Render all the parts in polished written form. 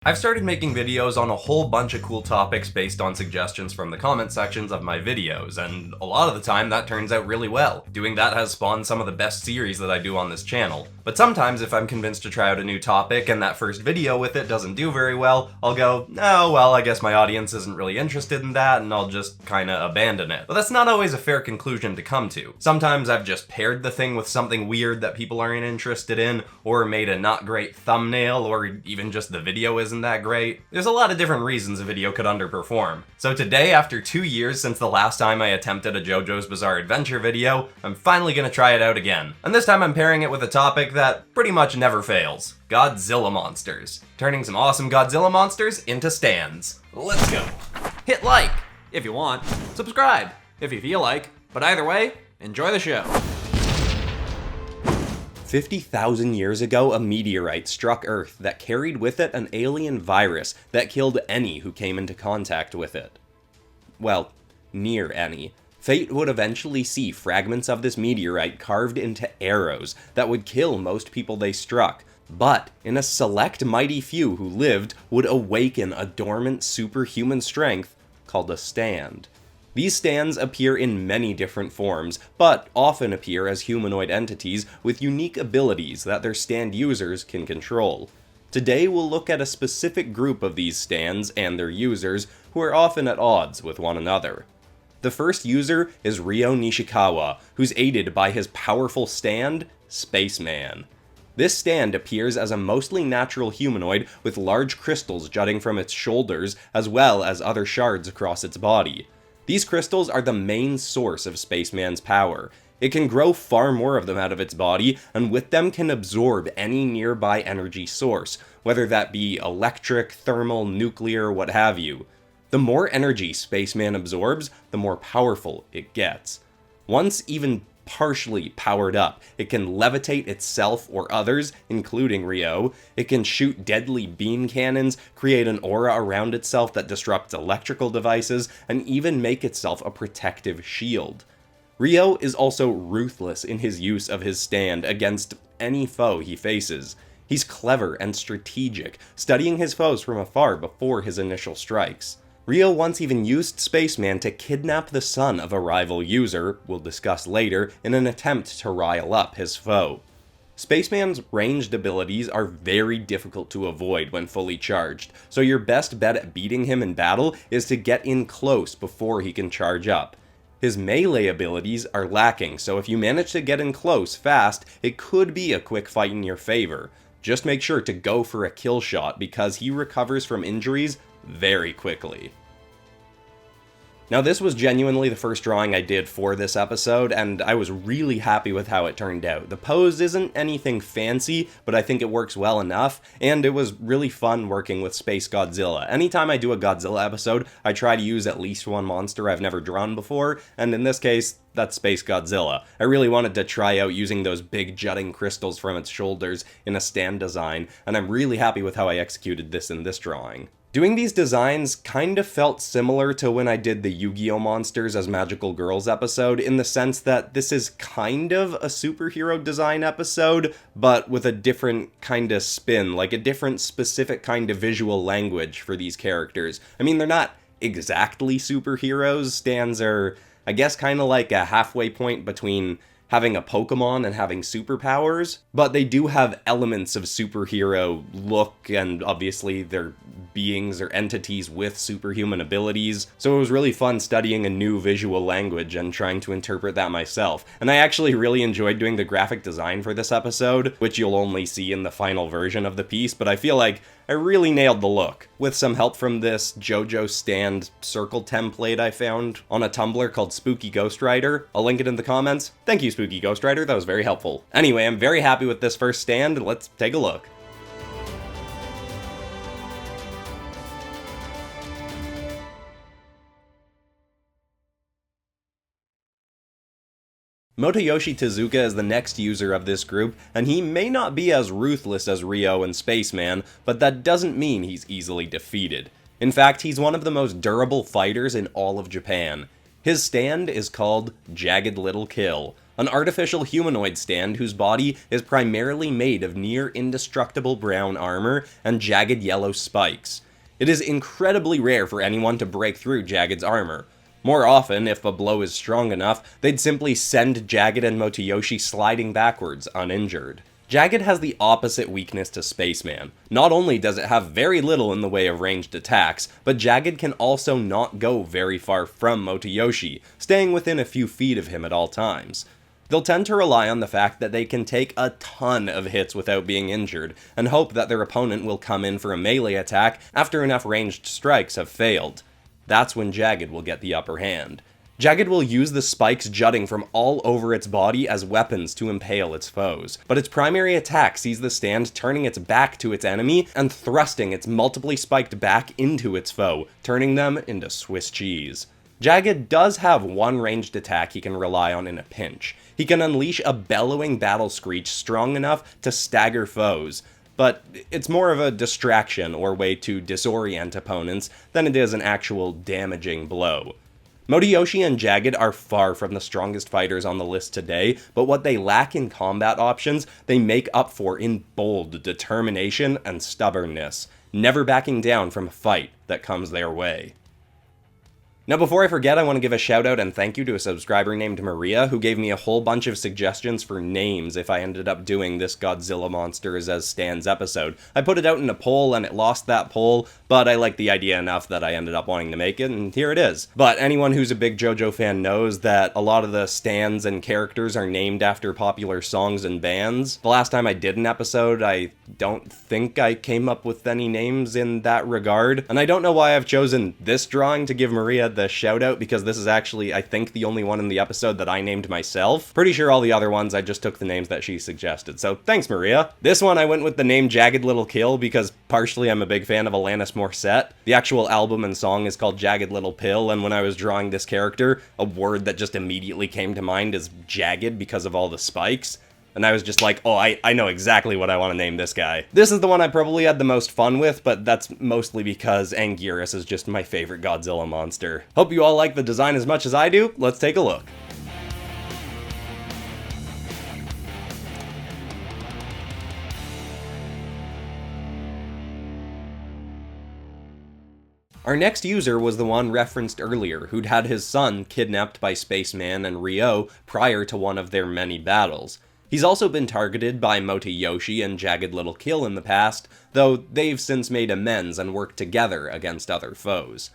I've started making videos on a whole bunch of cool topics based on suggestions from the comment sections of my videos, and a lot of the time that turns out really well. Doing that has spawned some of the best series that I do on this channel. But sometimes if I'm convinced to try out a new topic and that first video with it doesn't do very well, I'll go, oh well, I guess my audience isn't really interested in that, and I'll just kinda abandon it. But that's not always a fair conclusion to come to. Sometimes I've just paired the thing with something weird that people aren't interested in, or made a not great thumbnail, or even just the video isn't that great. There's a lot of different reasons a video could underperform. So today, after 2 years since the last time I attempted a JoJo's Bizarre Adventure video, I'm finally gonna try it out again. And this time I'm pairing it with a topic that pretty much never fails: Godzilla Monsters. Turning some awesome Godzilla monsters into stands. Let's go. Hit like if you want, subscribe if you feel like, but either way, enjoy the show. 50,000 years ago, a meteorite struck Earth that carried with it an alien virus that killed any who came into contact with it. Well, near any. Fate would eventually see fragments of this meteorite carved into arrows that would kill most people they struck, but in a select mighty few who lived would awaken a dormant superhuman strength called a stand. These stands appear in many different forms, but often appear as humanoid entities with unique abilities that their stand users can control. Today we'll look at a specific group of these stands and their users who are often at odds with one another. The first user is Ryo Nishikawa, who's aided by his powerful stand, Spaceman. This stand appears as a mostly natural humanoid with large crystals jutting from its shoulders as well as other shards across its body. These crystals are the main source of Spaceman's power. It can grow far more of them out of its body, and with them can absorb any nearby energy source, whether that be electric, thermal, nuclear, what have you. The more energy Spaceman absorbs, the more powerful it gets. Once even partially powered up, it can levitate itself or others, including Ryo. It can shoot deadly beam cannons, create an aura around itself that disrupts electrical devices, and even make itself a protective shield. Ryo is also ruthless in his use of his stand against any foe he faces. He's clever and strategic, studying his foes from afar before his initial strikes. Ryo once even used Spaceman to kidnap the son of a rival user, we'll discuss later, in an attempt to rile up his foe. Spaceman's ranged abilities are very difficult to avoid when fully charged, so your best bet at beating him in battle is to get in close before he can charge up. His melee abilities are lacking, so if you manage to get in close fast, it could be a quick fight in your favor. Just make sure to go for a kill shot because he recovers from injuries very quickly. Now this was genuinely the first drawing I did for this episode, and I was really happy with how it turned out. The pose isn't anything fancy, but I think it works well enough, and it was really fun working with Space Godzilla. Anytime I do a Godzilla episode, I try to use at least one monster I've never drawn before, and in this case, that's Space Godzilla. I really wanted to try out using those big jutting crystals from its shoulders in a stand design, and I'm really happy with how I executed this in this drawing. Doing these designs kind of felt similar to when I did the Yu-Gi-Oh! Monsters as Magical Girls episode, in the sense that this is kind of a superhero design episode, but with a different kind of spin, like a different specific kind of visual language for these characters. I mean, they're not exactly superheroes. Stands are, I guess, kind of like a halfway point between having a Pokemon and having superpowers, but they do have elements of superhero look, and obviously they're beings or entities with superhuman abilities, so it was really fun studying a new visual language and trying to interpret that myself. And I actually really enjoyed doing the graphic design for this episode, which you'll only see in the final version of the piece, but I feel like I really nailed the look. With some help from this JoJo Stand circle template I found on a Tumblr called Spooky Ghostwriter. I'll link it in the comments. Thank you, Spooky Ghostwriter, that was very helpful. Anyway, I'm very happy with this first stand, let's take a look. Moto Yoshi Tezuka is the next user of this group, and he may not be as ruthless as Ryo and Spaceman, but that doesn't mean he's easily defeated. In fact, he's one of the most durable fighters in all of Japan. His stand is called Jagged Little Kill, an artificial humanoid stand whose body is primarily made of near indestructible brown armor and jagged yellow spikes. It is incredibly rare for anyone to break through Jagged's armor. More often, if a blow is strong enough, they'd simply send Jagged and Moto Yoshi sliding backwards, uninjured. Jagged has the opposite weakness to Spaceman. Not only does it have very little in the way of ranged attacks, but Jagged can also not go very far from Moto Yoshi, staying within a few feet of him at all times. They'll tend to rely on the fact that they can take a ton of hits without being injured, and hope that their opponent will come in for a melee attack after enough ranged strikes have failed. That's when Jagged will get the upper hand. Jagged will use the spikes jutting from all over its body as weapons to impale its foes, but its primary attack sees the stand turning its back to its enemy and thrusting its multiply spiked back into its foe, turning them into Swiss cheese. Jagged does have one ranged attack he can rely on in a pinch. He can unleash a bellowing battle screech strong enough to stagger foes, but it's more of a distraction or way to disorient opponents than it is an actual damaging blow. Moto Yoshi and Jagged are far from the strongest fighters on the list today, but what they lack in combat options, they make up for in bold determination and stubbornness, never backing down from a fight that comes their way. Now before I forget, I want to give a shout out and thank you to a subscriber named Maria who gave me a whole bunch of suggestions for names if I ended up doing this Godzilla Monsters as Stands episode. I put it out in a poll and it lost that poll, but I liked the idea enough that I ended up wanting to make it, and here it is. But anyone who's a big JoJo fan knows that a lot of the stands and characters are named after popular songs and bands. The last time I did an episode, I don't think I came up with any names in that regard, and I don't know why I've chosen this drawing to give Maria the shout out, because this is actually, I think, the only one in the episode that I named myself. Pretty sure all the other ones I just took the names that she suggested, so thanks Maria. This one I went with the name Jagged Little Kill because partially I'm a big fan of Alanis Morissette. The actual album and song is called Jagged Little Pill, and when I was drawing this character, a word that just immediately came to mind is jagged because of all the spikes. And I was just like, oh, I know exactly what I want to name this guy. This is the one I probably had the most fun with, but that's mostly because Anguirus is just my favorite Godzilla monster. Hope you all like the design as much as I do. Let's take a look. Our next user was the one referenced earlier, who'd had his son kidnapped by Spaceman and Ryo prior to one of their many battles. He's also been targeted by Moto Yoshi and Jagged Little Kill in the past, though they've since made amends and worked together against other foes.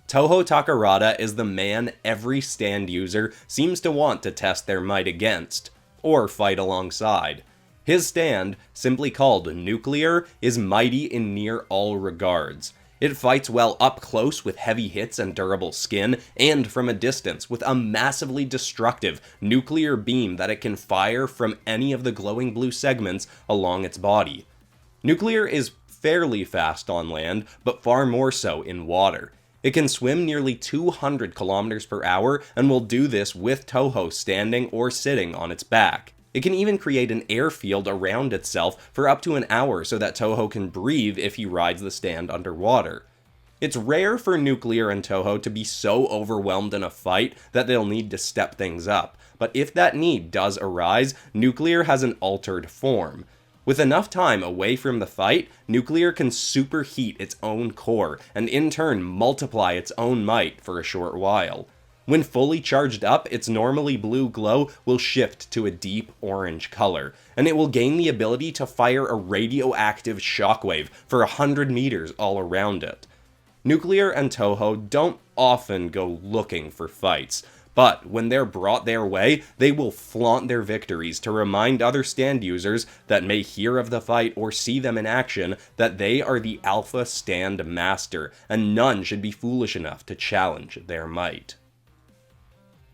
Toho Takarada is the man every stand user seems to want to test their might against, or fight alongside. His stand, simply called Nuclear, is mighty in near all regards. It fights well up close with heavy hits and durable skin, and from a distance with a massively destructive nuclear beam that it can fire from any of the glowing blue segments along its body. Nuclear is fairly fast on land, but far more so in water. It can swim nearly 200 kilometers per hour and will do this with Toho standing or sitting on its back. It can even create an airfield around itself for up to an hour so that Toho can breathe if he rides the stand underwater. It's rare for Nuclear and Toho to be so overwhelmed in a fight that they'll need to step things up, but if that need does arise, Nuclear has an altered form. With enough time away from the fight, Nuclear can superheat its own core, and in turn multiply its own might for a short while. When fully charged up, its normally blue glow will shift to a deep orange color, and it will gain the ability to fire a radioactive shockwave for 100 meters all around it. Nuclear and Toho don't often go looking for fights, but when they're brought their way, they will flaunt their victories to remind other stand users that may hear of the fight or see them in action that they are the alpha stand master, and none should be foolish enough to challenge their might.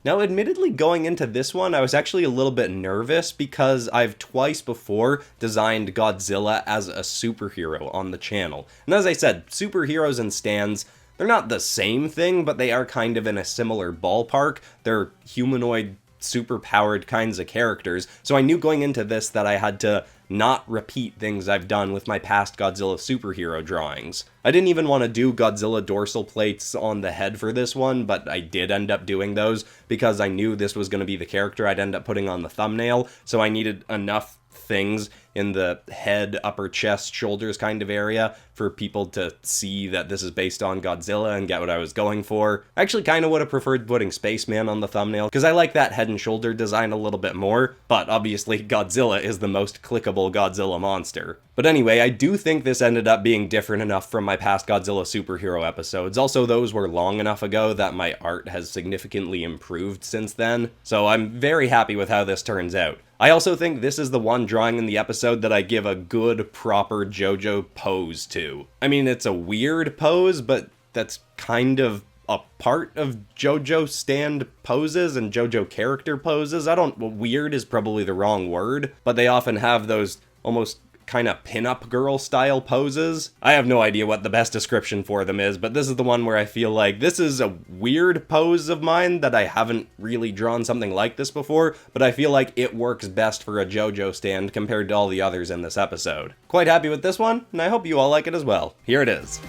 Now, admittedly, going into this one, I was actually a little bit nervous because I've twice before designed Godzilla as a superhero on the channel. And as I said, superheroes and stands, they're not the same thing, but they are kind of in a similar ballpark. They're humanoid, super-powered kinds of characters, so I knew going into this that I had to not repeat things I've done with my past Godzilla superhero drawings. I didn't even want to do Godzilla dorsal plates on the head for this one, but I did end up doing those because I knew this was going to be the character I'd end up putting on the thumbnail, so I needed enough things in the head, upper chest, shoulders kind of area for people to see that this is based on Godzilla and get what I was going for. I actually kind of would have preferred putting Spaceman on the thumbnail, because I like that head and shoulder design a little bit more, but obviously Godzilla is the most clickable Godzilla monster. But anyway, I do think this ended up being different enough from my past Godzilla superhero episodes. Also, those were long enough ago that my art has significantly improved since then, so I'm very happy with how this turns out. I also think this is the one drawing in the episode that I give a good, proper JoJo pose to. I mean, it's a weird pose, but that's kind of a part of JoJo stand poses and JoJo character poses. Weird is probably the wrong word, but they often have those almost kind of pin-up girl style poses. I have no idea what the best description for them is, but this is the one where I feel like this is a weird pose of mine that I haven't really drawn something like this before, but I feel like it works best for a JoJo stand compared to all the others in this episode. Quite happy with this one, and I hope you all like it as well. Here it is.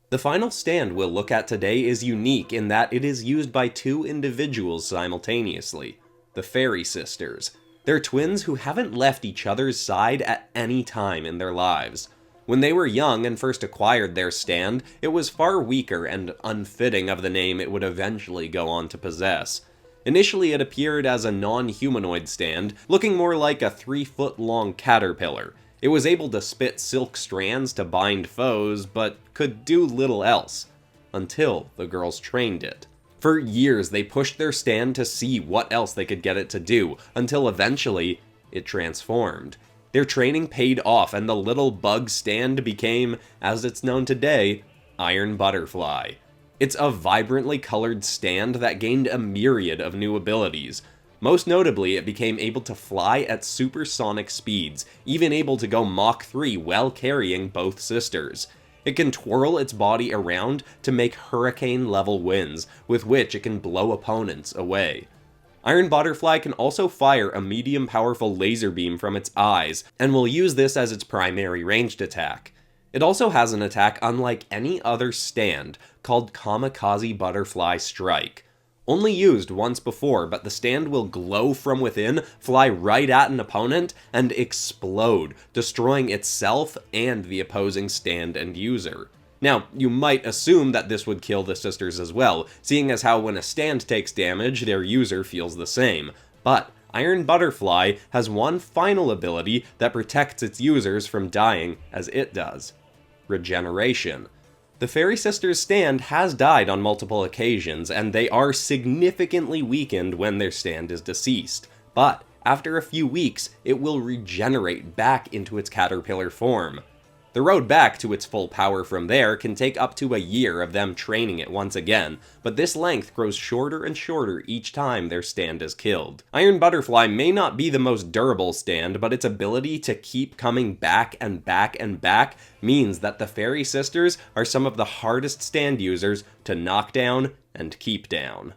The final stand we'll look at today is unique in that it is used by two individuals simultaneously, the Fairy Sisters. They're twins who haven't left each other's side at any time in their lives. When they were young and first acquired their stand, it was far weaker and unfitting of the name it would eventually go on to possess. Initially it appeared as a non-humanoid stand, looking more like a 3-foot-long caterpillar. It was able to spit silk strands to bind foes, but could do little else. Until the girls trained it. For years, they pushed their stand to see what else they could get it to do, until eventually, it transformed. Their training paid off, and the little bug stand became, as it's known today, Iron Butterfly. It's a vibrantly colored stand that gained a myriad of new abilities. Most notably, it became able to fly at supersonic speeds, even able to go Mach 3 while carrying both sisters. It can twirl its body around to make hurricane-level winds, with which it can blow opponents away. Iron Butterfly can also fire a medium-powerful laser beam from its eyes, and will use this as its primary ranged attack. It also has an attack unlike any other stand, called Kamikaze Butterfly Strike. Only used once before, but the stand will glow from within, fly right at an opponent, and explode, destroying itself and the opposing stand and user. Now, you might assume that this would kill the sisters as well, seeing as how when a stand takes damage, their user feels the same. But Iron Butterfly has one final ability that protects its users from dying as it does: regeneration. The Fairy Sisters' stand has died on multiple occasions, and they are significantly weakened when their stand is deceased. But after a few weeks, it will regenerate back into its caterpillar form. The road back to its full power from there can take up to a year of them training it once again, but this length grows shorter and shorter each time their stand is killed. Iron Butterfly may not be the most durable stand, but its ability to keep coming back and back and back means that the Fairy Sisters are some of the hardest stand users to knock down and keep down.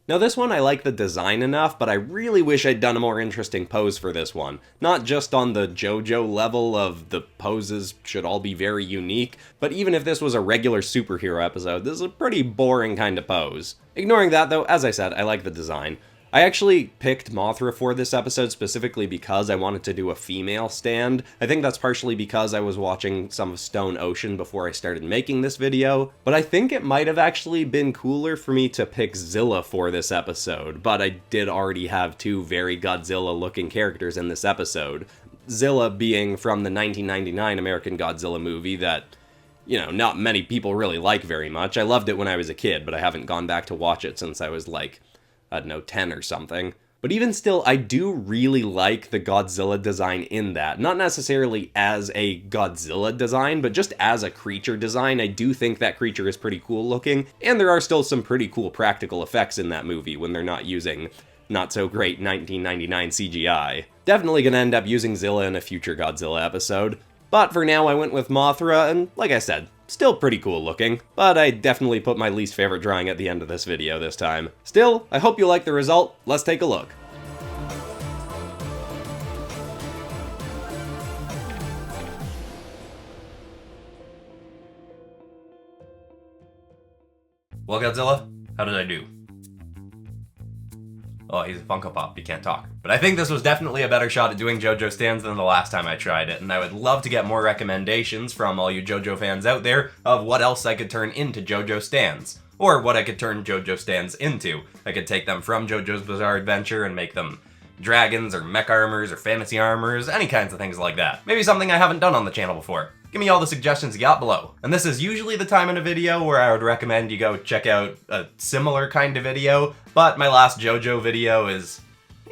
Now this one I like the design enough, but I really wish I'd done a more interesting pose for this one. Not just on the JoJo level of the poses should all be very unique, but even if this was a regular superhero episode, this is a pretty boring kind of pose. Ignoring that though, as I said, I like the design. I actually picked Mothra for this episode specifically because I wanted to do a female stand. I think that's partially because I was watching some of Stone Ocean before I started making this video, but I think it might have actually been cooler for me to pick Zilla for this episode, but I did already have two very Godzilla-looking characters in this episode. Zilla being from the 1999 American Godzilla movie that, not many people really like very much. I loved it when I was a kid, but I haven't gone back to watch it since I was 10 or something. But even still, I do really like the Godzilla design in that. Not necessarily as a Godzilla design, but just as a creature design. I do think that creature is pretty cool looking, and there are still some pretty cool practical effects in that movie when they're not using not so great 1999 CGI. Definitely gonna end up using Zilla in a future Godzilla episode. But for now, I went with Mothra, and like I said, still pretty cool looking, but I definitely put my least favorite drawing at the end of this video this time. Still, I hope you like the result. Let's take a look. Well, Godzilla, how did I do? Oh, he's a Funko Pop, he can't talk. But I think this was definitely a better shot at doing JoJo Stands than the last time I tried it, and I would love to get more recommendations from all you JoJo fans out there of what else I could turn into JoJo Stands. Or what I could turn JoJo Stands into. I could take them from JoJo's Bizarre Adventure and make them dragons or mech armors or fantasy armors, any kinds of things like that. Maybe something I haven't done on the channel before. Give me all the suggestions you got below. And this is usually the time in a video where I would recommend you go check out a similar kind of video, but my last JoJo video is,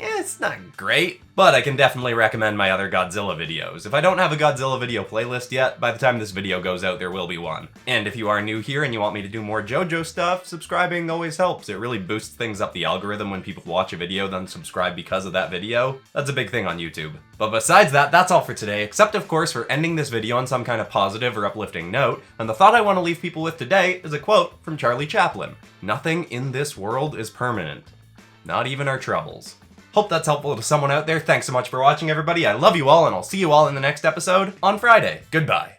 it's not great, but I can definitely recommend my other Godzilla videos. If I don't have a Godzilla video playlist yet, by the time this video goes out, there will be one. And if you are new here and you want me to do more JoJo stuff, subscribing always helps. It really boosts things up the algorithm when people watch a video, then subscribe because of that video. That's a big thing on YouTube. But besides that, that's all for today, except of course for ending this video on some kind of positive or uplifting note, and the thought I want to leave people with today is a quote from Charlie Chaplin. "Nothing in this world is permanent. Not even our troubles." Hope that's helpful to someone out there. Thanks so much for watching, everybody. I love you all, and I'll see you all in the next episode on Friday. Goodbye.